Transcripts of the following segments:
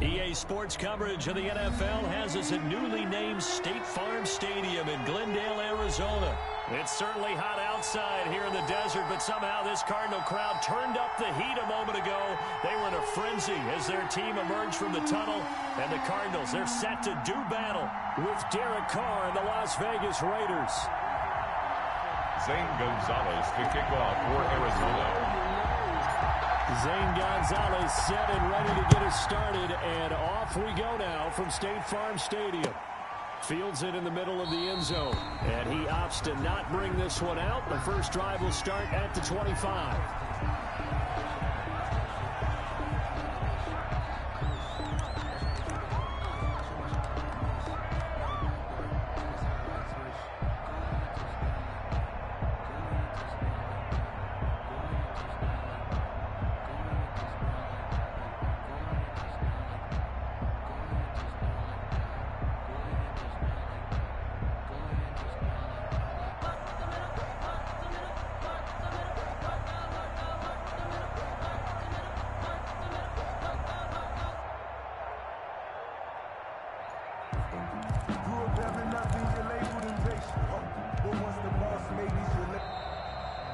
EA Sports coverage of the NFL has us at newly named State Farm Stadium in Glendale, Arizona. It's certainly hot outside here in the desert, but somehow this Cardinal crowd turned up the heat a moment ago. They were in a frenzy as their team emerged from the tunnel, and the Cardinals, they're set to do battle with Derek Carr and the Las Vegas Raiders. Zane Gonzalez to kick off for Arizona. Zane Gonzalez set and ready to get us started, and off we go now from State Farm Stadium. Fields it in the middle of the end zone, and he opts to not bring this one out. The first drive will start at the 25.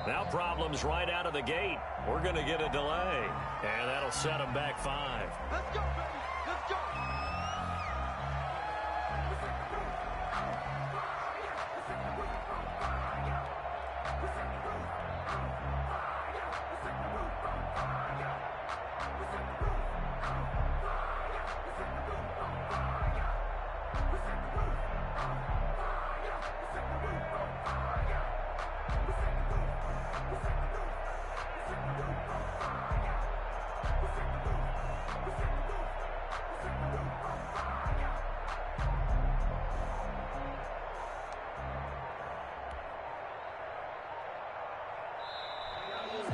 Now problems right out of the gate. We're going to get a delay, and that'll set them back 5. Let's go, baby. Let's go.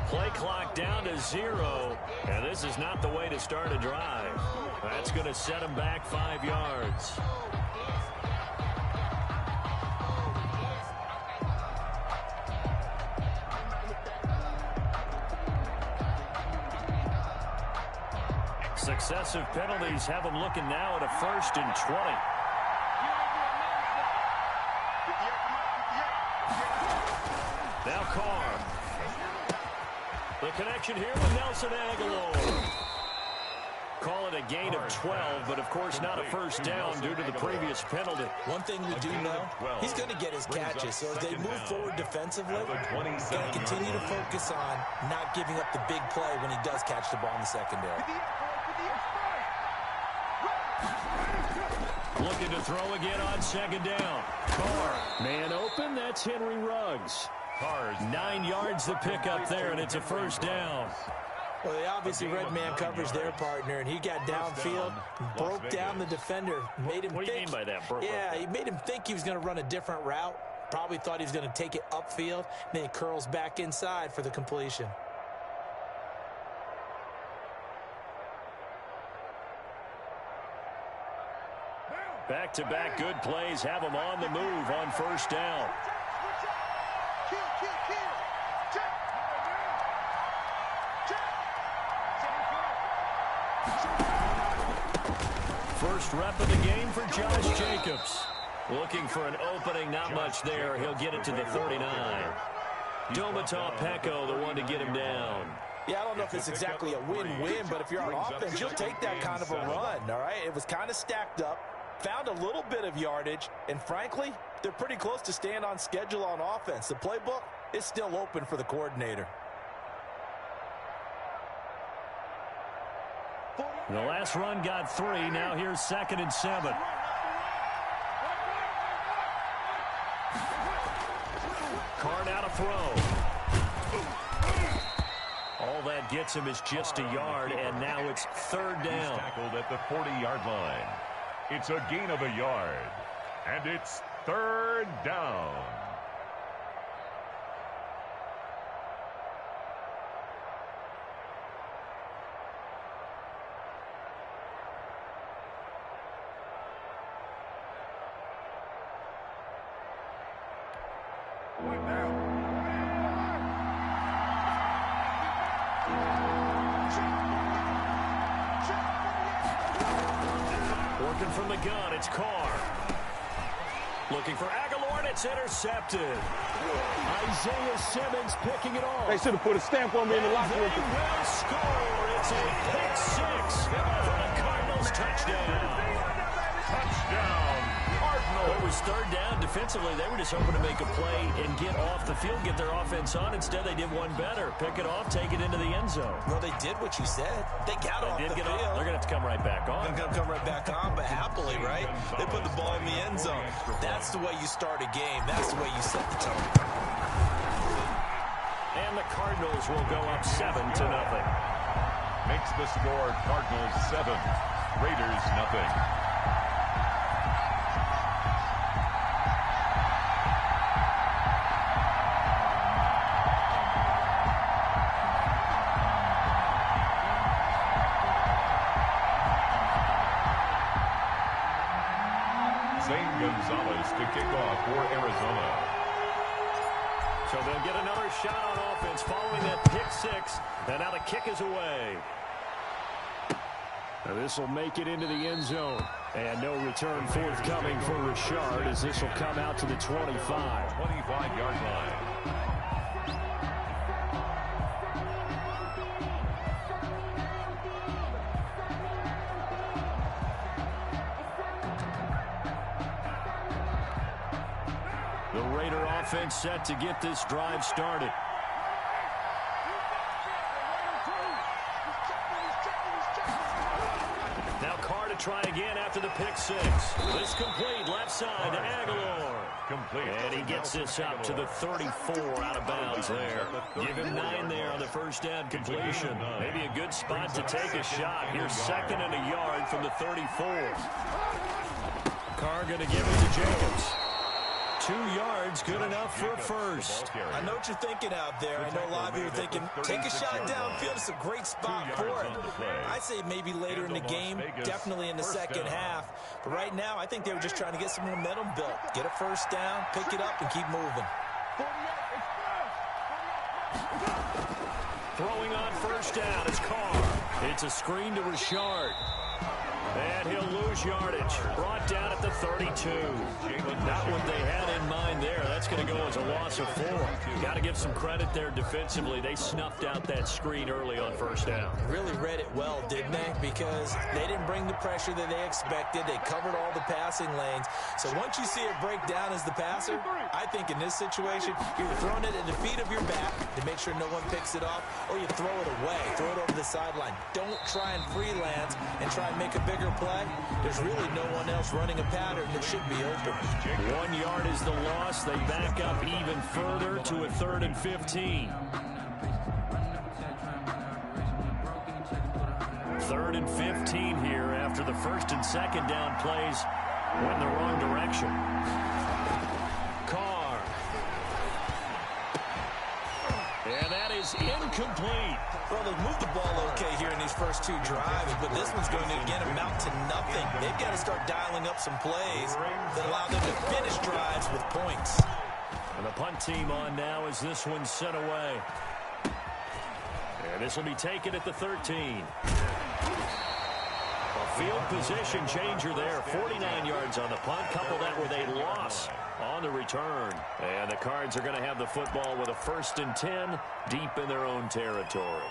Play clock down to 0, and this is not the way to start a drive. That's going to set him back 5 yards. Successive penalties have him looking now at a 1st and 20. Now Carr. The connection here with Nelson Aguilar. Call it a gain of 12, but of course not a first down due to the previous penalty. One thing we do know, he's going to get his catches. So as they move forward defensively, going to continue to focus on not giving up the big play when he does catch the ball in the secondary. Looking to throw again on 2nd down. Carr, man open, that's Henry Ruggs. 9 yards the pickup there, and it's a 1st down. Well, they obviously read man coverage their partner, and he got downfield, broke down the defender, made him think. What do you mean by that? Yeah, he made him think he was going to run a different route. Probably thought he was going to take it upfield. Then he curls back inside for the completion. Back-to-back good plays have him on the move on 1st down. First rep of the game for Josh Jacobs. Looking for an opening, not much there. He'll get it to the 39. Domata Peko, the one to get him down. Yeah, I don't know if it's exactly a win-win, but if you're on offense, you'll take that kind of a run, all right? It was kind of stacked up, found a little bit of yardage, and frankly, they're pretty close to staying on schedule on offense. The playbook is still open for the coordinator. The last run got 3. Now here's 2nd and 7. Carr now to throw. All that gets him is just a yard, and now it's 3rd down. He's tackled at the 40-yard line. It's a gain of a yard, and it's 3rd down. Working from the gun, it's Carr. Looking for Aguilar, and it's intercepted. Isaiah Simmons picking it off. They should have put a stamp on me in the locker room. They will score. It's a pick six for the Cardinals touchdown. Touchdown, Cardinals. It was third down. Defensively, they were just hoping to make a play and get off the field, get their offense on. Instead, they did one better. Pick it off, take it into the end zone. Well, they did what you said. They got off the field. They're going to have to come right back on. They're going to come right back on, but happily, right? They put the ball in the end zone. That's the way you start a game. That's the way you set the tone. And the Cardinals will go up 7-0. Makes the score Cardinals 7, Raiders nothing. Gonzalez to kick off for Arizona. So they'll get another shot on offense following that pick six. And now the kick is away. Now this will make it into the end zone. And no return forthcoming for Richard as this will come out to the 25. 25-yard line. The Raider offense set to get this drive started. Now Carr to try again after the pick six. This complete left side to Aguilar. Complete. And he gets this up to the 34 out of bounds there. Give him 9 there on the first down completion. Maybe a good spot to take a shot. Here's 2nd and a yard from the 34. Carr going to give it to Jacobs. 2 yards, good enough for a first. I know what you're thinking out there. I know a lot of you are thinking, take a shot downfield. It's a great spot for it. I'd say maybe later in the game, definitely in the second half. But right now, I think they were just trying to get some momentum built. Get a first down, pick it up, and keep moving. Throwing on first down is Carr. It's a screen to Richard. And he'll lose yardage. Brought down at the 32. Not what they had in mind there. That's going to go as a loss of 4. Got to give some credit there defensively. They snuffed out that screen early on first down. Really read it well, didn't they? Because they didn't bring the pressure that they expected. They covered all the passing lanes. So once you see it break down as the passer, I think in this situation, you're throwing it at the feet of your back to make sure no one picks it off, or you throw it away, throw it over the sideline. Don't try and freelance and try and make a bigger play. There's really no one else running a pattern that should be open. 1 yard is the loss. They back up even further to a 3rd and 15. 3rd and 15 here after the 1st and 2nd down plays went in the wrong direction. Carr. And that is incomplete. Well, they've moved the ball okay here in these first 2 drives, but this one's going to, again, amount to nothing. They've got to start dialing up some plays that allow them to finish drives with points. And the punt team on now as this one's sent away. And this will be taken at the 13. A field position changer there. 49 yards on the punt. Couple that with a loss on the return. And the Cards are going to have the football with a 1st and 10 deep in their own territory.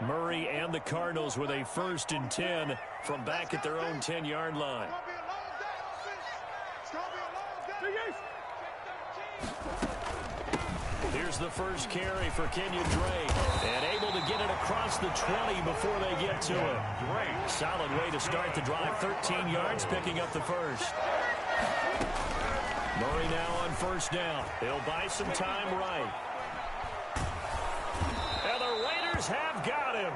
Murray and the Cardinals with a 1st and 10 from back at their own 10-yard line. Here's the first carry for Kenyon Drake. And able to get it across the 20 before they get to it. Great. Solid way to start the drive. 13 yards, picking up the first. Murray now on first down. He'll buy some time right. And the Raiders have got him.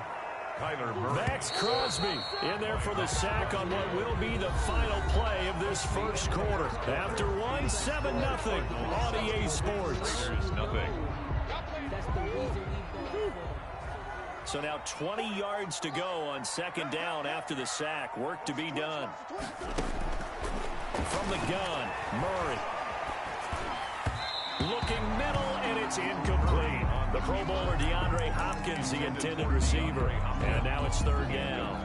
Max Crosby in there for the sack on what will be the final play of this first quarter. After one, 7-0 on EA Sports. There's nothing. So now 20 yards to go on second down after the sack. Work to be done. From the gun, Murray. Looking middle, and it's incomplete. The Pro Bowler DeAndre Hopkins, the intended receiver. And now it's third down.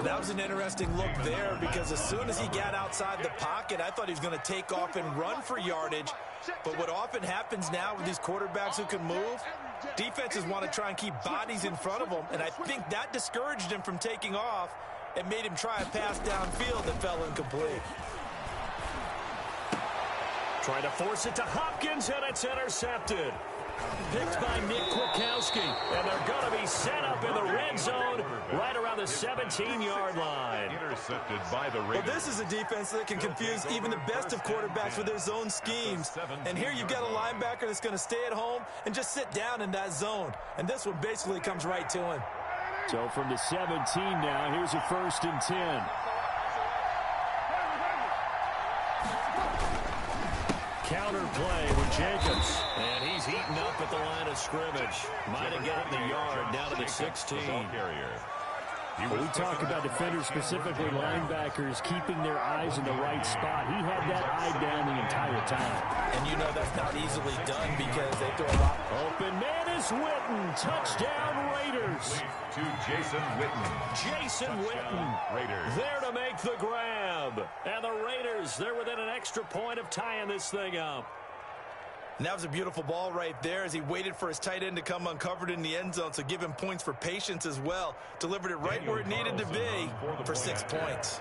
That was an interesting look there because as soon as he got outside the pocket, I thought he was going to take off and run for yardage. But what often happens now with these quarterbacks who can move, defenses want to try and keep bodies in front of them. And I think that discouraged him from taking off and made him try a pass downfield that fell incomplete. Trying to force it to Hopkins, and it's intercepted. Picked by Nick Kwiatkowski, and they're going to be set up in the red zone right around the 17-yard line. Intercepted by the Raiders. Well, this is a defense that can confuse even the best of quarterbacks with their zone schemes. And here you've got a linebacker that's going to stay at home and just sit down in that zone. And this one basically comes right to him. So from the 17 now, here's a 1st and 10. Counter play with Jacobs. And he's heating up at the line of scrimmage. Might have gotten the yard down to the 16. We talk about defenders, specifically linebackers, keeping their eyes in the right spot. He had that eye down the entire time. And you know that's not easily done because they throw a lot. Open man is Witten. Touchdown Raiders. To Jason Witten. Jason Witten. Raiders. There to make the grab. And the Raiders, they're within an extra point of tying this thing up. And that was a beautiful ball right there as he waited for his tight end to come uncovered in the end zone, so give him points for patience as well. Delivered it right where it needed to be for 6 points.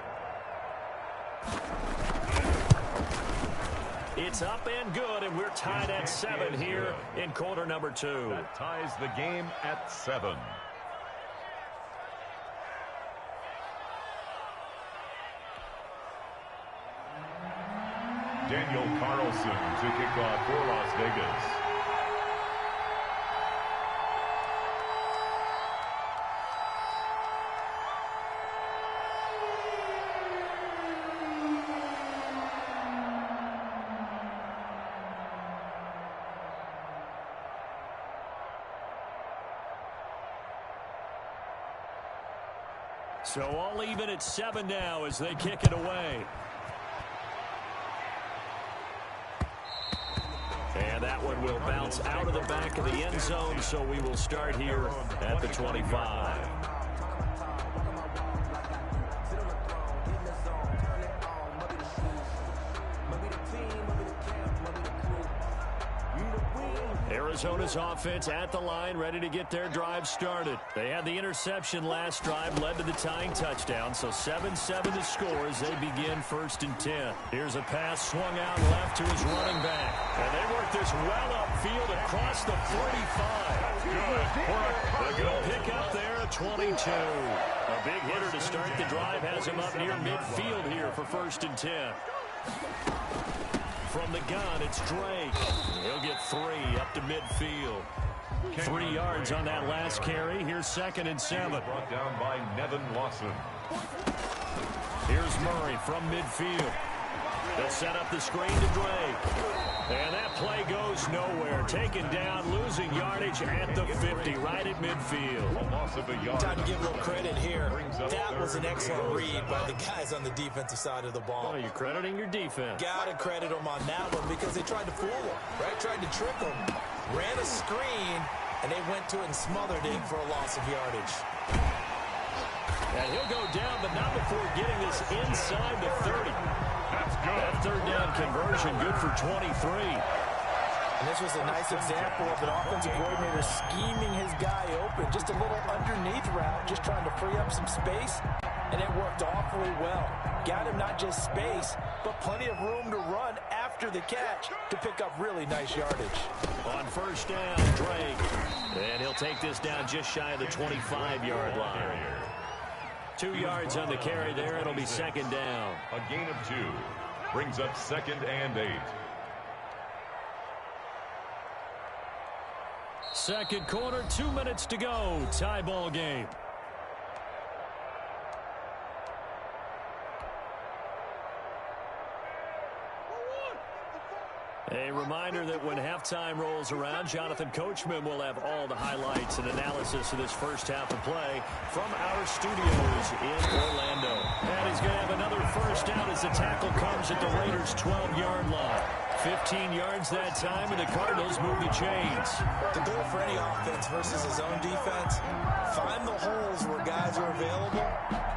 It's up and good, and we're tied at 7 here in quarter number 2. That ties the game at 7. Daniel Carlson to kick off for Las Vegas. So all even at 7 now as they kick it away. And that one will bounce out of the back of the end zone, so we will start here at the 25. Arizona's offense at the line, ready to get their drive started. They had the interception last drive, led to the tying touchdown, so 7-7 to score as they begin 1st and 10. Here's a pass swung out left to his running back. And they work this well upfield across the 45. Good. They're going to pick up there at 22. A big hitter to start the drive has him up near midfield here for 1st and 10. From the gun, it's Drake. He'll get 3 up to midfield. 3 yards on that last carry. Here's 2nd and 7. Brought down by Nevin Lawson. Here's Murray from midfield. They'll set up the screen to Drake. And that play goes nowhere. Taken down, losing yardage at the 50, right at midfield. A loss of a yard. Time to give a little credit here. That was an excellent read by the guys on the defensive side of the ball. Oh, you're crediting your defense. Got to credit them on that one because they tried to fool them, right? Tried to trick them. Ran a screen, and they went to it and smothered it for a loss of yardage. And he'll go down, but not before getting this inside the 30. That's good. That 3rd down conversion, good for 23. And this was a nice example of an offensive coordinator scheming his guy open. Just a little underneath route, just trying to free up some space, and it worked awfully well. Got him not just space, but plenty of room to run after the catch to pick up really nice yardage. On 1st down, Drake. And he'll take this down just shy of the 25-yard line. 2 yards on the carry there. It'll be 2nd down. A gain of 2 brings up 2nd and 8. Second quarter, 2 minutes to go. Tie ball game. A reminder that when halftime rolls around, Jonathan Coachman will have all the highlights and analysis of this first half of play from our studios in Orlando. And he's going to have another first down as the tackle comes at the Raiders' 12-yard line. 15 yards that time, and the Cardinals move the chains. The goal for any offense versus his own defense, find the holes where guys are available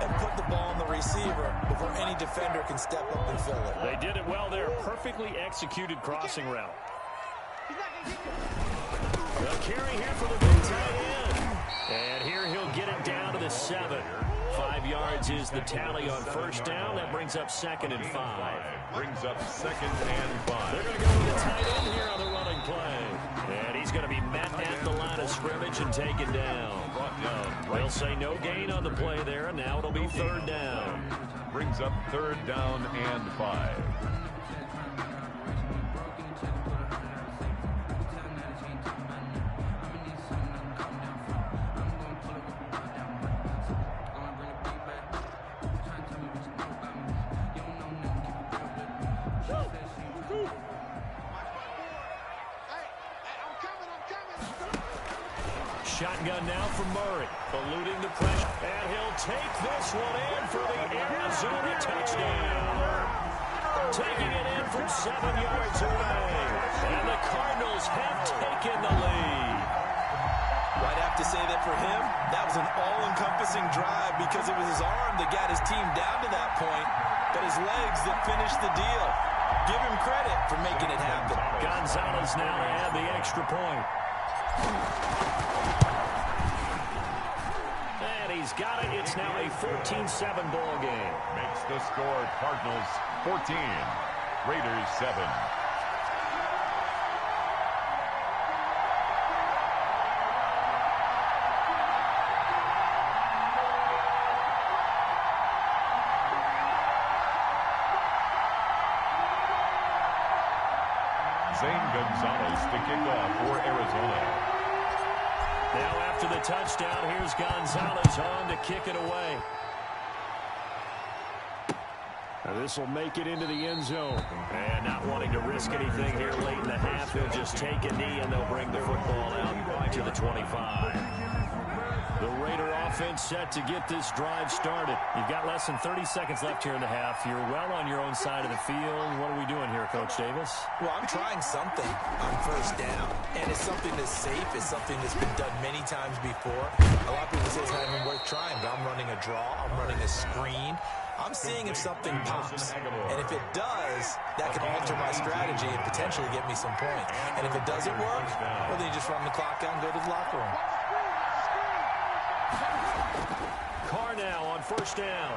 and put the ball on the receiver before any defender can step up and fill it. They did it well there. Perfectly executed crossing route. The carry here for the big tight end. And here he'll get it down to the 7. 5 yards is the tally on first down. That brings up 2nd and 5. Brings up 2nd and 5. They're going to go with the tight end here on the running play. And he's going to be met at the line of scrimmage and taken down. They'll say no gain on the play there, and now it'll be 3rd down. Brings up 3rd down and 5. Shotgun now from Murray, eluding the pressure, and he'll take this one in for the Arizona touchdown. Taking it in from 7 yards away, and the Cardinals have taken the lead. I'd have to say that for him, that was an all-encompassing drive because it was his arm that got his team down to that point, but his legs that finished the deal. Give him credit for making it happen. Gonzalez now to add the extra point. And he's got it. It's now a 14-7 ball game. Makes the score Cardinals 14, Raiders 7. Zane Gonzalez to kick off for Arizona. Now after the touchdown, here's Gonzalez on to kick it away. This will make it into the end zone. And not wanting to risk anything here late in the half, they'll just take a knee and they'll bring the football out to the 25. The Raider offense set to get this drive started. You've got less than 30 seconds left here in the half. You're well on your own side of the field. What are we doing here, Coach Davis? Well, I'm trying something on first down, and it's something that's safe. It's something that's been done many times before. A lot of people say it's not even worth trying, but I'm running a draw. I'm running a screen. I'm seeing if something pops, and if it does, that can alter my strategy and potentially get me some points. And if it doesn't work, well, then you just run the clock out and go to the locker room. Carr now on first down.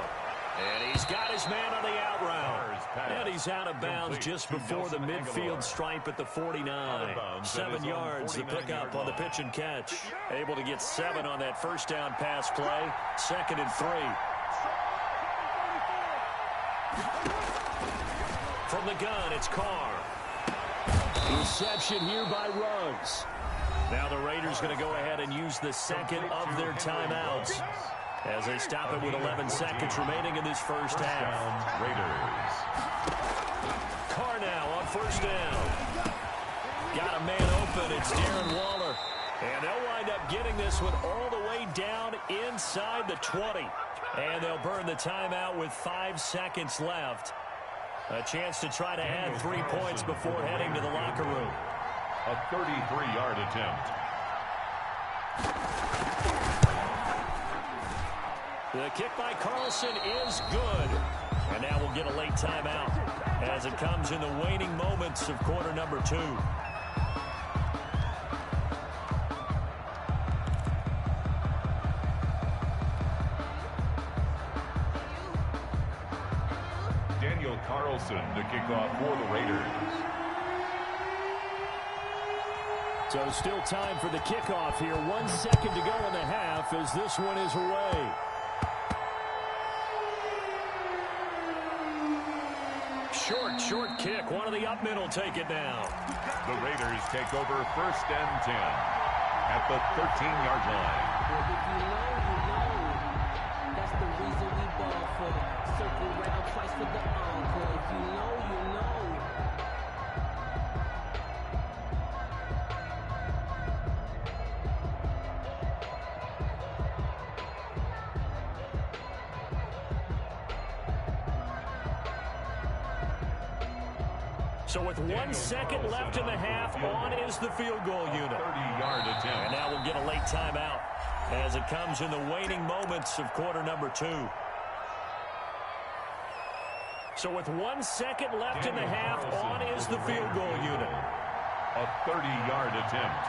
And he's got his man on the out route. And he's out of bounds just before the midfield stripe at the 49. 7 yards to pick up on the pitch and catch. Able to get 7 on that first down pass play. 2nd and 3. From the gun, it's Carr. Reception here by Ruggs. Now the Raiders going to go ahead and use the second of their timeouts as they stop it with 11 seconds remaining in this first half. Raiders. Carr now on first down. Got a man open. It's Darren Waller. And they'll wind up getting this one all the way down inside the 20. And they'll burn the timeout with 5 seconds left. A chance to try to add 3 points before heading to the locker room. A 33-yard attempt. The kick by Carlson is good. And now we'll get a late timeout as it comes in the waning moments of quarter number 2. Daniel Carlson to kick off for the Raiders. So still time for the kickoff here. 1 second to go in the half as this one is away. Short kick. One of the up men will take it down. The Raiders take over 1st and 10 at the 13-yard line. If you know, that's the reason we ball for. Circle round twice for the encore. If you know, So with 1 second left in the half, on is the field goal unit. 30-yard attempt. And now we'll get a late timeout as it comes in the waning moments of quarter number 2. So with 1 second left in the half, on is the field goal unit. A 30-yard attempt.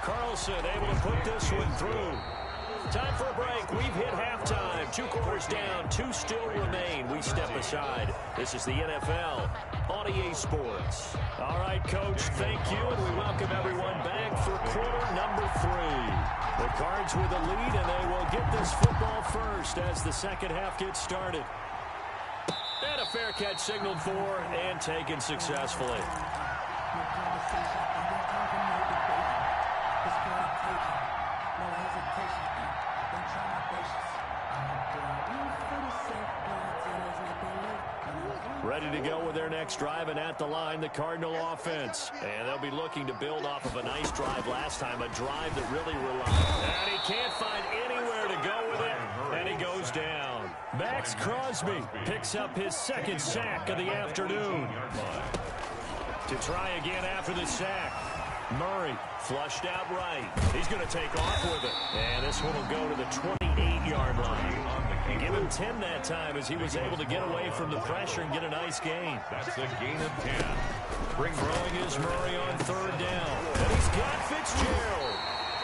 Carlson able to put this one through. Time for a break. We've hit halftime. 2 quarters down. 2 still remain. We step aside. This is the NFL on EA Sports. All right, Coach, thank you, and we welcome everyone back for quarter number 3. The Cards with a lead, and they will get this football first as the second half gets started. And a fair catch signaled for and taken successfully. Ready to go with their next drive, and at the line, the Cardinal offense. And they'll be looking to build off of a nice drive last time, a drive that really relied. And he can't find anywhere to go with it, and he goes down. Max Crosby picks up his second sack of the afternoon. To try again after the sack. Murray flushed out right. He's going to take off with it. And this one will go to the 28-yard line. And give him 10 that time as he was able to get away from the pressure and get a nice gain. That's a gain of 10. Throwing is Murray on third down. And he's got Fitzgerald.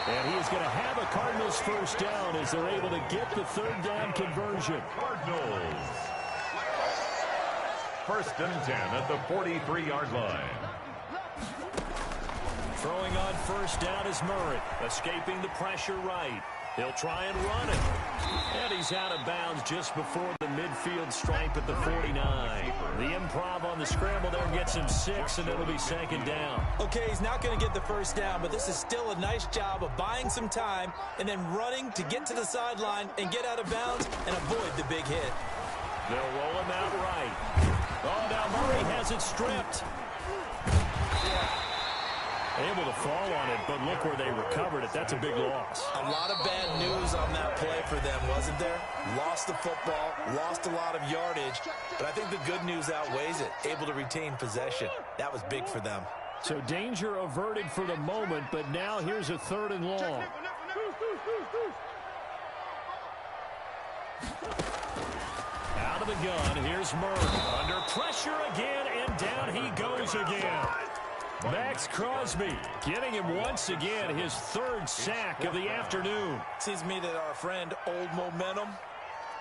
And he is going to have a Cardinals first down as they're able to get the third down conversion. Cardinals. First and 10 at the 43-yard line. Throwing on first down is Murray, escaping the pressure right. He'll try and run it. And he's out of bounds just before the midfield stripe at the 49. The improv on the scramble there gets him 6, and it'll be second down. Okay, he's not going to get the first down, but this is still a nice job of buying some time and then running to get to the sideline and get out of bounds and avoid the big hit. They'll roll him out right. Oh, now Murray has it stripped. Able to fall on it, but look where they recovered it. That's a big loss. A lot of bad news on that play for them, wasn't there? Lost the football, lost a lot of yardage, but I think the good news outweighs it. Able to retain possession. That was big for them. So danger averted for the moment, but now here's a 3rd and long. Out of the gun, here's Murray. Under pressure again, and down he goes again. Max Crosby getting him once again, his 3rd sack of the afternoon. Seems to me that our friend Old Momentum,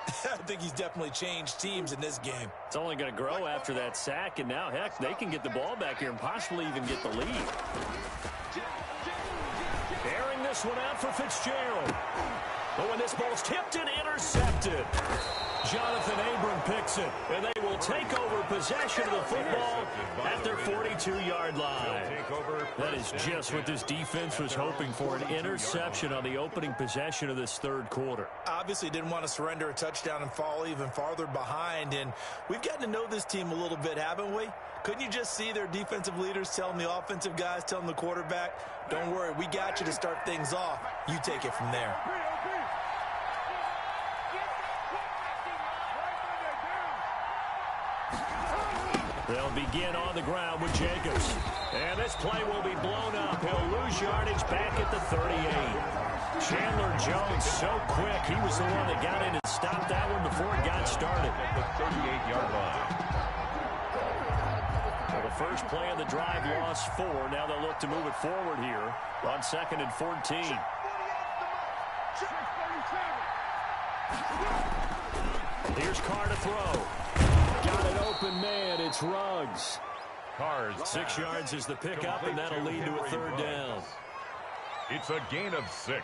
I think he's definitely changed teams in this game. It's only going to grow after that sack, and now, heck, they can get the ball back here and possibly even get the lead. Airing this one out for Fitzgerald. But when this ball's tipped and intercepted, Jonathan Abram picks it, and they will take over possession of the football at their 42-yard line. That is just what this defense was hoping for, an interception on the opening possession of this 3rd quarter. Obviously didn't want to surrender a touchdown and fall even farther behind, and we've gotten to know this team a little bit, haven't we? Couldn't you just see their defensive leaders telling the offensive guys, telling the quarterback, don't worry, we got you to start things off. You take it from there. They'll begin on the ground with Jacobs. And this play will be blown up. He'll lose yardage back at the 38. Chandler Jones so quick. He was the one that got in and stopped that one before it got started. At the 38-yard line. Well, the first play of the drive lost 4. Now they'll look to move it forward here on 2nd and 14. Here's Carr to throw. Got an open man. It's Ruggs. Cards 6 yards is the pickup, and that'll lead to a 3rd down. It's a gain of 6,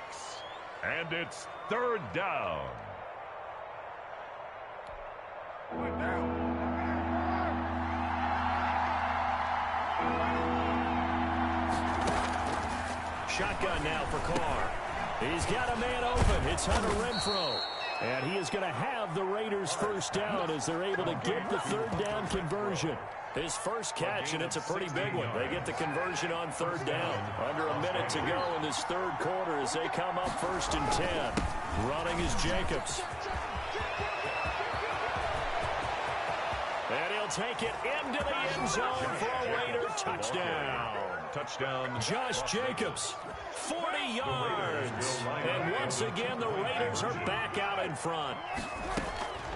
and it's 3rd down. Shotgun now for Carr. He's got a man open. It's Hunter Renfrow. And he is going to have the Raiders first down as they're able to get the 3rd down conversion. His first catch, and it's a pretty big one. They get the conversion on 3rd down. Under a minute to go in this 3rd quarter as they come up 1st and 10. Running is Jacobs. They'll take it into the end zone for a Raider touchdown. Touchdown. Josh Jacobs, 40 yards. And once again, the Raiders are back out in front.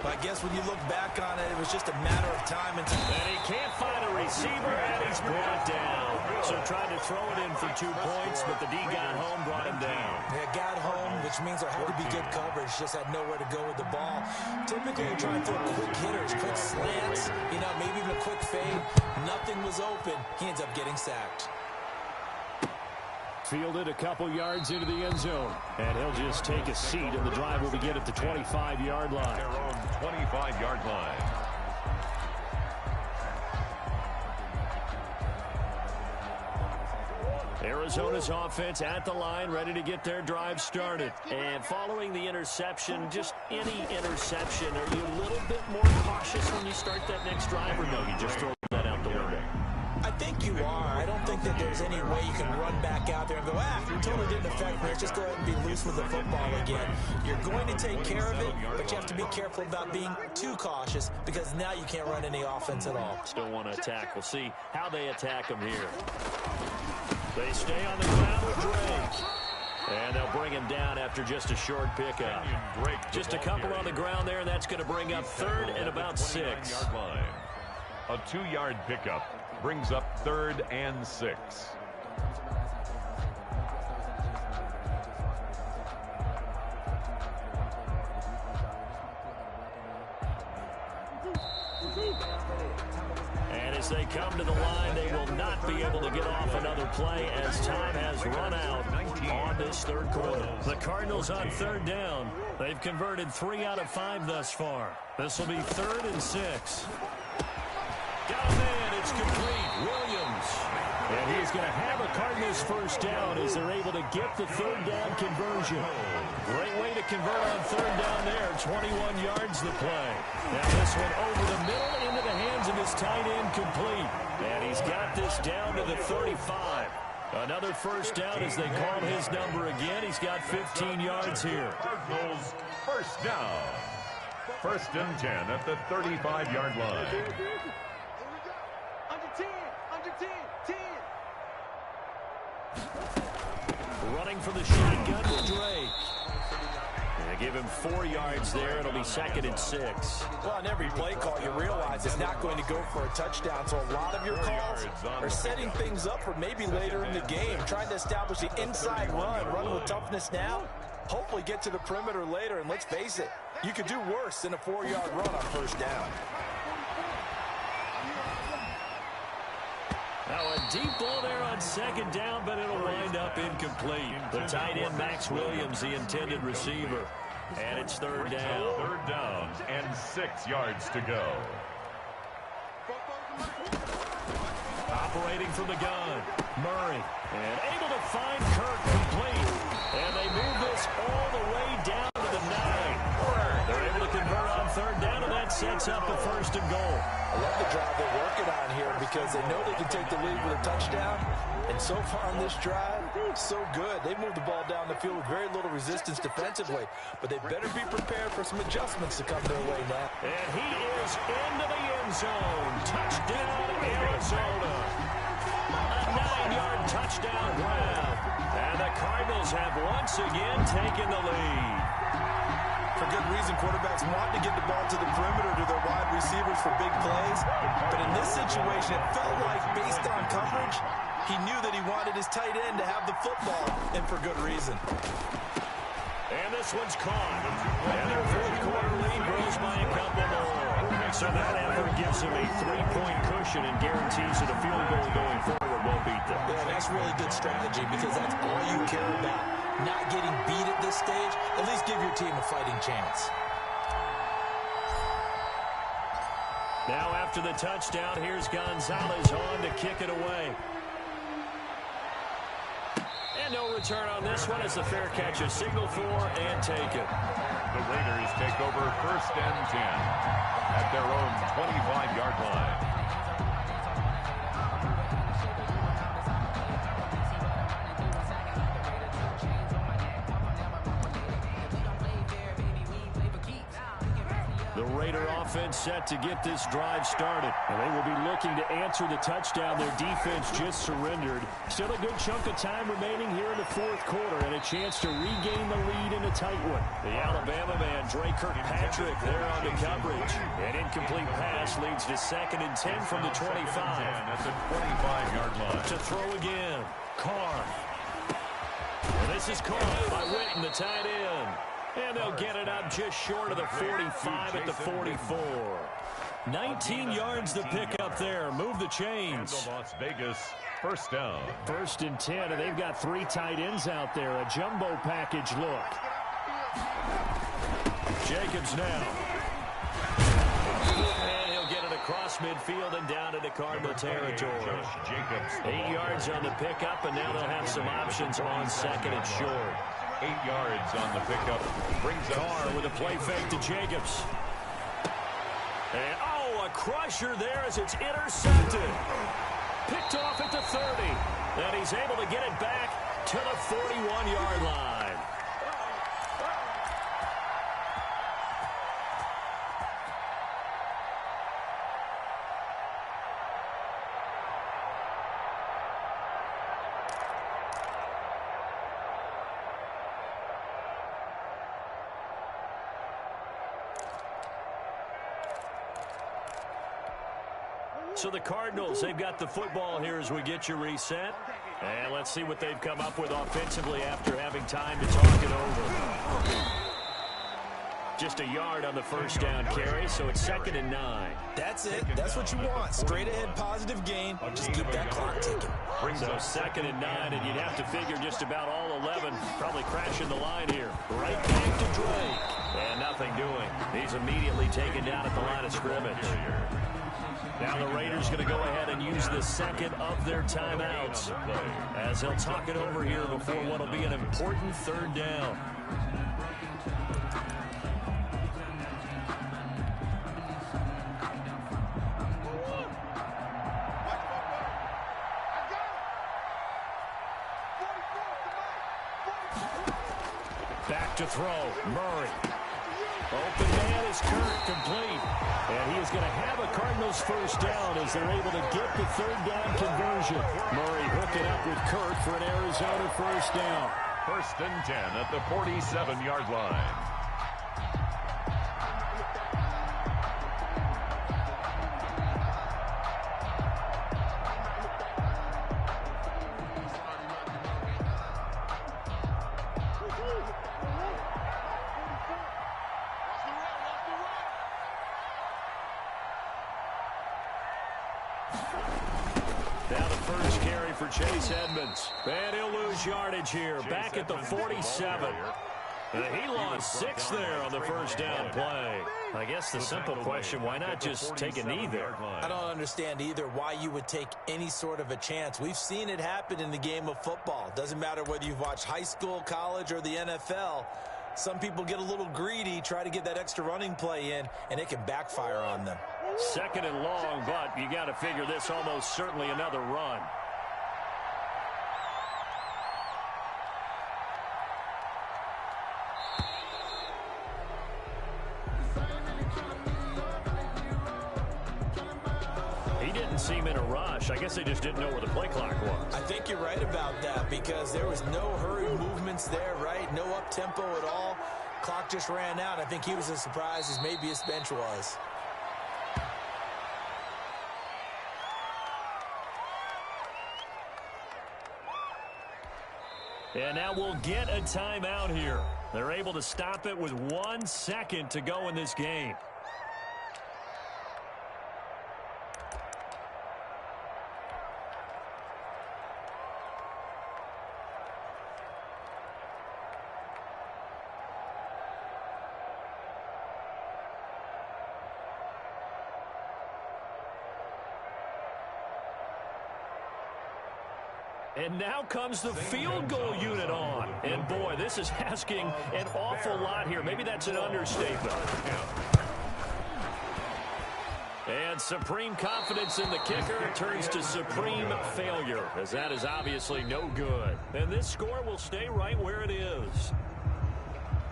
I guess when you look back on it, it was just a matter of time. And he can't find a receiver, and he's brought down. So tried to throw it in for 2 points, but the D got home, brought him down. Yeah, got home, which means there had to be good coverage. Just had nowhere to go with the ball. Typically, you're trying to throw quick hitters, quick slants, maybe even a quick fade. Nothing was open. He ends up getting sacked. Fielded a couple yards into the end zone. And he'll just take a seat, and the drive will begin at the 25-yard line. Their own 25-yard line. Arizona's offense at the line, ready to get their drive started. And following the interception, just any interception, are you a little bit more cautious when you start that next drive, or no, you just throw that out the window? I think you are. I don't think that there's any way you can run back out there and go, totally didn't affect me. Let's just go ahead and be loose with the football again. You're going to take care of it, but you have to be careful about being too cautious because now you can't run any offense at all. Still want to attack. We'll see how they attack them here. They stay on the ground with Drake. And they'll bring him down after just a short pickup. Just a couple on the ground there, and that's going to bring up 3rd and about 6. A 2-yard pickup brings up 3rd and 6. And as they come to the line, they will not be able to get off another play as time has run out on this 3rd quarter. The Cardinals on 3rd down. They've converted 3 out of 5 thus far. This will be 3rd and 6. Got a man. It's complete. Williams. And he's going to have a Cardinals first down as they're able to get the 3rd down conversion. Great way to convert on 3rd down there. 21 yards the play. Now this one over the middle into the hands of his tight end, complete. And he's got this down to the 35. Another first down as they call his number again. He's got 15 yards here. Cardinals first down. 1st and 10 at the 35-yard line. Running from the shotgun to Drake. They give him 4 yards there. It'll be 2nd and 6. Well, on every play call, you realize it's not going to go for a touchdown. So a lot of your calls are setting things up for maybe later in the game, trying to establish the inside run with toughness now. Hopefully get to the perimeter later. And let's face it, you could do worse than a 4-yard run on 1st down. Now a deep ball there on 2nd down, but it'll wind up incomplete. The tight end, Max Williams, the intended receiver. And it's 3rd down. 3rd down and 6 yards to go. Operating from the gun, Murray. And able to find Kirk, complete. And they move this all the way down to the 9. They're able to convert on 3rd down, and that sets up the 1st and goal. I love the drive they're working on here because they know they can take the lead with a touchdown. And so far on this drive, so good. They moved the ball down the field with very little resistance defensively. But they better be prepared for some adjustments to come their way now. And he is into the end zone. Touchdown, Arizona. A 9-yard touchdown grab. And the Cardinals have once again taken the lead. For good reason, quarterbacks want to get the ball to the perimeter to their wide receivers for big plays. But in this situation, it felt like based on coverage, he knew that he wanted his tight end to have the football, and for good reason. And this one's caught. And their 4th quarter lead grows by a couple more. So that effort gives him a 3-point cushion and guarantees that a field goal going forward won't beat them. Yeah, that's really good strategy because that's all you care about. Not getting beat at this stage, at least give your team a fighting chance. Now after the touchdown, here's Gonzalez on to kick it away. And no return on this one as the fair catch is signaled for and taken. The Raiders take over 1st and 10 at their own 25-yard line. The Raider offense set to get this drive started. And they will be looking to answer the touchdown their defense just surrendered. Still a good chunk of time remaining here in the fourth quarter and a chance to regain the lead in a tight one. The Alabama man, Dre Kirkpatrick, there on the coverage. An incomplete pass leads to 2nd and 10 from the 25. At the 25-yard line. To throw again. Carr. Well, this is caught by Witten, the tight end. And they'll get it up just short of the 45 at the 44. 19 yards to pick up there. Move the chains. Las Vegas, first down. 1st and 10, and they've got 3 tight ends out there. A jumbo package look. Jacobs now. And he'll get it across midfield and down into Cardinal territory. 8 yards on the pickup, and now they'll have some options on 2nd and short. 8 yards on the pickup. Brings up Carr with a play fake to Jacobs. And, a crusher there as it's intercepted. Picked off at the 30. And he's able to get it back to the 41-yard line. So the Cardinals, they've got the football here as we get you reset. And let's see what they've come up with offensively after having time to talk it over. Just a yard on the first down carry, so it's 2nd and 9. That's it. That's what you want. Straight ahead positive gain. Just keep that clock ticking. So 2nd and 9, and you'd have to figure just about all 11 probably crashing the line here. Right back to Drake. And nothing doing. He's immediately taken down at the line of scrimmage. Now the Raiders going to go ahead and use the 2nd of their timeouts as they'll talk it over here before what will be an important 3rd down. Back to throw. Murray. Open man is Kirk, complete. And he is going to have a Cardinals first down as they're able to get the 3rd down conversion. Murray hooking up with Kirk for an Arizona first down. 1st and 10 at the 47-yard line. Now the first carry for Chase Edmonds. And he'll lose yardage here. Back at the 47. And he lost 6 there on the first down play. I guess the simple question, why not just take a knee there? I don't understand either why you would take any sort of a chance. We've seen it happen in the game of football. Doesn't matter whether you've watched high school, college, or the NFL. Some people get a little greedy, try to get that extra running play in, and it can backfire on them. 2nd and long, but you got to figure this almost certainly another run. He didn't seem in a rush. I guess they just didn't know where the play clock was. I think you're right about that because there was no hurried movements there, right? No up-tempo at all. Clock just ran out. I think he was as surprised as maybe his bench was. And now we'll get a timeout here. They're able to stop it with 1 second to go in this game. And now comes the field goal unit on. And boy, this is asking an awful lot here. Maybe that's an understatement. And supreme confidence in the kicker turns to supreme failure, as that is obviously no good. And this score will stay right where it is.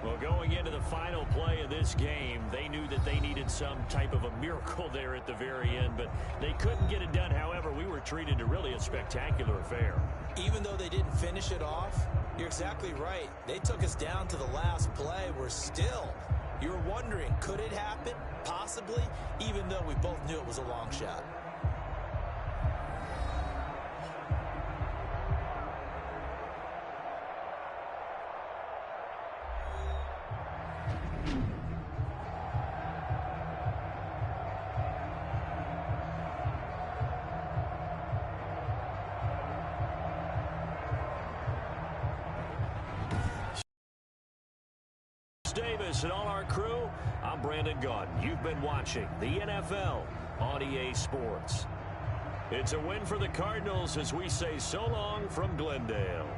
Well, going into the final play of this game, they knew that they needed some type of a miracle there at the very end, but they couldn't get it done. However, we were treated to really a spectacular affair. Even though they didn't finish it off, you're exactly right. They took us down to the last play. We're still, you're wondering, could it happen? Possibly, even though we both knew it was a long shot. Davis and all our crew, I'm Brandon Gaudin. You've been watching the NFL on EA Sports. It's a win for the Cardinals as we say so long from Glendale.